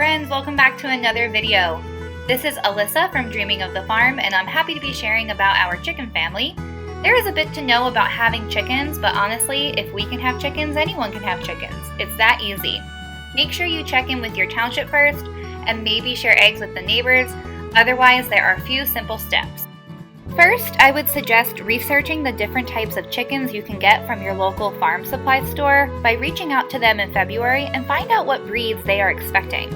friends, welcome back to another video. This is Alyssa from Dreaming of the Farm, and I'm happy to be sharing about our chicken family. There is a bit to know about having chickens, but honestly, if we can have chickens, anyone can have chickens. It's that easy. Make sure you check in with your township first, and maybe share eggs with the neighbors. Otherwise, there are a few simple steps. First, I would suggest researching the different types of chickens you can get from your local farm supply store by reaching out to them in February and find out what breeds they are expecting.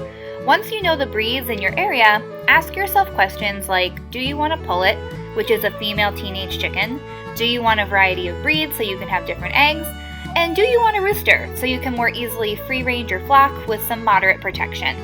Once you know the breeds in your area, ask yourself questions like, do you want a pullet, which is a female teenage chicken? Do you want a variety of breeds so you can have different eggs? And do you want a rooster so you can more easily free range your flock with some moderate protection?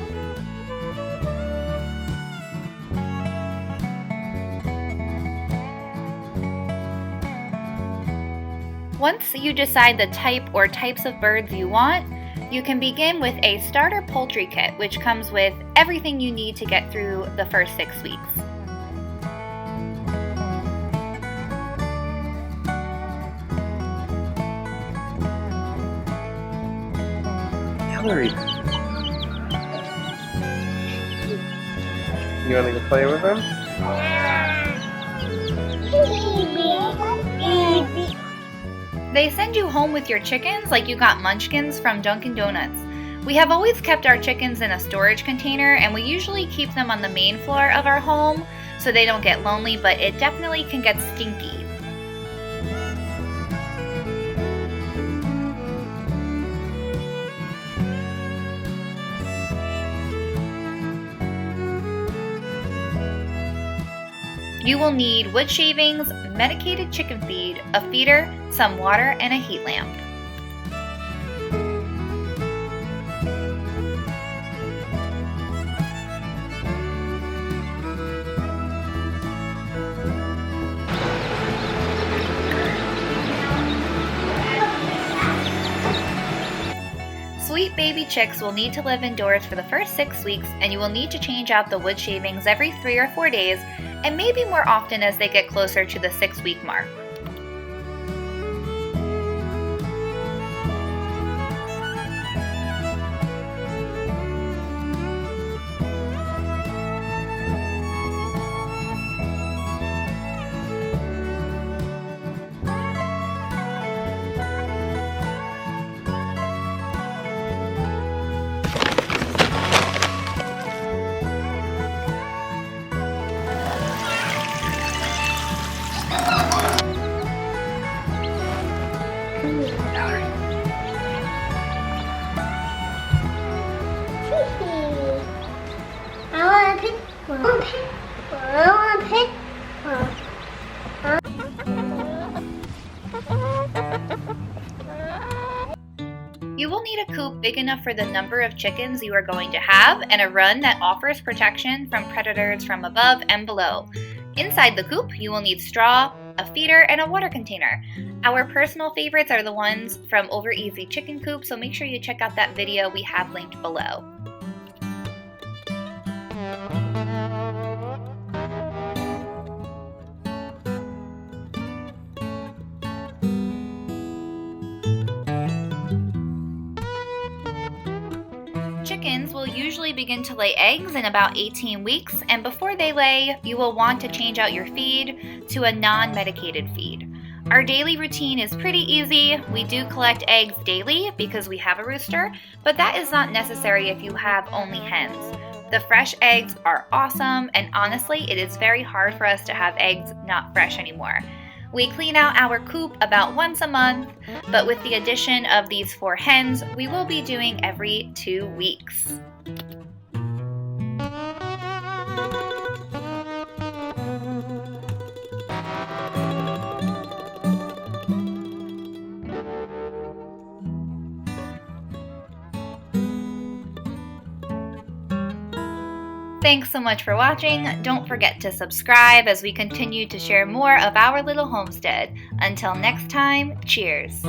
Once you decide the type or types of birds you want, you can begin with a starter poultry kit, which comes with everything you need to get through the first 6 weeks. Hillary, you want to go play with them? They send you home with your chickens like you got munchkins from Dunkin' Donuts. We have always kept our chickens in a storage container, and we usually keep them on the main floor of our home so they don't get lonely, but it definitely can get stinky. You will need wood shavings, medicated chicken feed, a feeder, some water, and a heat lamp. Sweet baby chicks will need to live indoors for the first 6 weeks, and you will need to change out the wood shavings every 3 or 4 days, and maybe more often as they get closer to the 6-week mark. You will need a coop big enough for the number of chickens you are going to have and a run that offers protection from predators from above and below. Inside the coop, you will need straw, a feeder, and a water container. Our personal favorites are the ones from Over Easy Chicken Coop, so make sure you check out that video we have linked below. Chickens will usually begin to lay eggs in about 18 weeks, and before they lay, you will want to change out your feed to a non-medicated feed. Our daily routine is pretty easy. We do collect eggs daily because we have a rooster, but that is not necessary if you have only hens. The fresh eggs are awesome, and honestly, it is very hard for us to have eggs not fresh anymore. We clean out our coop about once a month, but with the addition of these 4 hens, we will be doing every 2 weeks. Thanks so much for watching. Don't forget to subscribe as we continue to share more of our little homestead. Until next time, cheers!